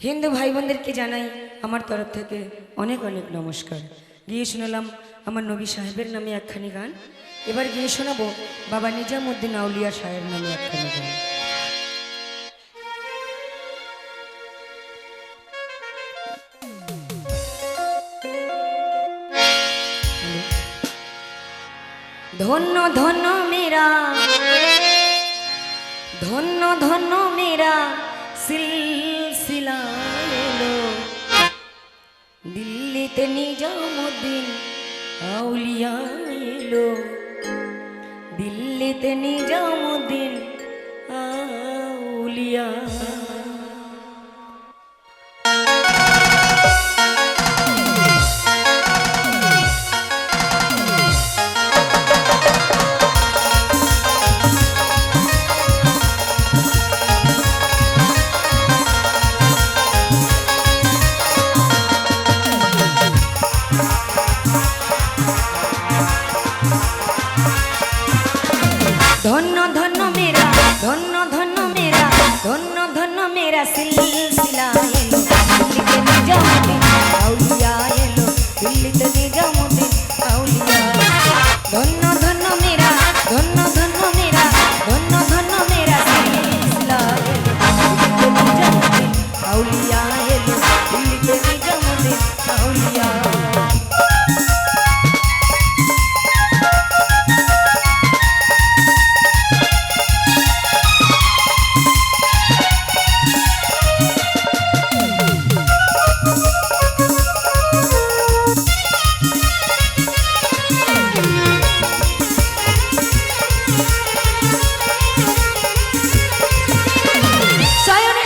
হিন্দু ভাই বোনদেরকে জানাই আমার তরফ থেকে অনেক অনেক নমস্কার। গিয়ে শোনালাম আমার নবী সাহেবের নামে একখানি গান। এবার গিয়ে শোনাবো বাবা নিজামুদ্দিন আউলিয়া সাহেব নামে একখানি গান। ধন্য ধন্য মেরা, ধন্য ধন্য মেরা সিলসিলা এলো, দিল্লিতে নিজামুদ্দিন আউলিয়া এলো, দিল্লিতে নিজামুদ্দিন আউলিয়া। ধন্য ধন্য মেরা, ধন্য ধন্য মেরা, ধন্য ধন্য মেরা সিলসিলা এলো, দিল্লিতে নিজামুদ্দিন আউলিয়া এলো, দিল্লিতে নিজামুদ্দিন আউলিয়া। ধন্য ধন্য মেরা, ধন্য ধন্য মেরা, ধন্য ধন্য মেরা সিলসিলা এলো, দিল্লিতে নিজামুদ্দিন আউলিয়া এলো, দিল্লিতে নিজামুদ্দিন আউলিয়া।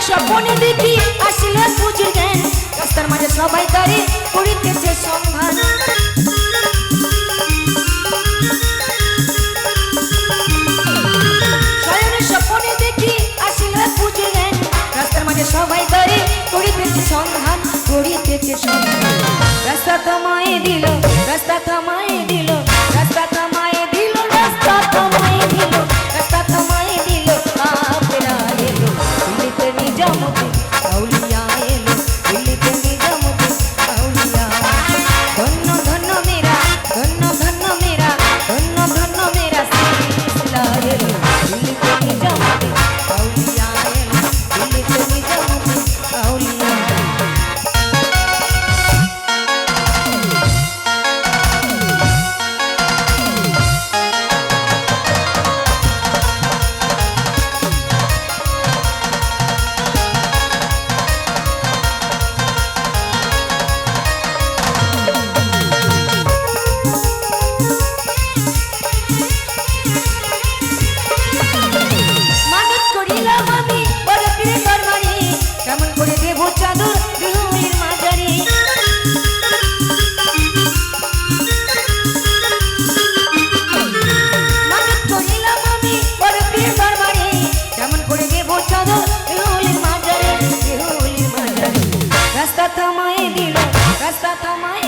স্বপ্নে দেখি আসলে পুজো দেন, রাস্তার মাঝে সবাই তারে করিতেছে সন্ধান। স্বপ্নে দেখি আসলে পুজো দেন, রাস্তার মাঝে সবাই তারে করিতেছে সন্ধান, করিতেছে সন্ধান। রাস্তা থামায়ে দিল, রাস্তা থামায়ে দিল, রাস্তা থামায়ে দিল, রাস্তা থামায়ে দিল, রাস্তা থামায়ে দিল, কাফেলা এলো, দিল্লিতে নিজামুদ্দিন আউলিয়া এলো, দিল্লিতে নিজামুদ্দিন আউলিয়া। ধন্য ধন্য মেরা, ধন্য ধন্য মেরা, ধন্য ধন্য মেরা সিলসিলা এলো, দিল্লিতে নিজামুদ্দিন আউলিয়া এলো, দিল্লিতে নিজামুদ্দিন আউলিয়া। কেমন করে দেব চাদর বিহুরির মাঝারি, মানত করিলাম আমি বড় পীর দরবারে, কেমন করে দেব চাদর বিহুরির মাঝারি, বিহুরির মাঝারি। রাস্তা থামায়ে দিল, রাস্তা থামায়ে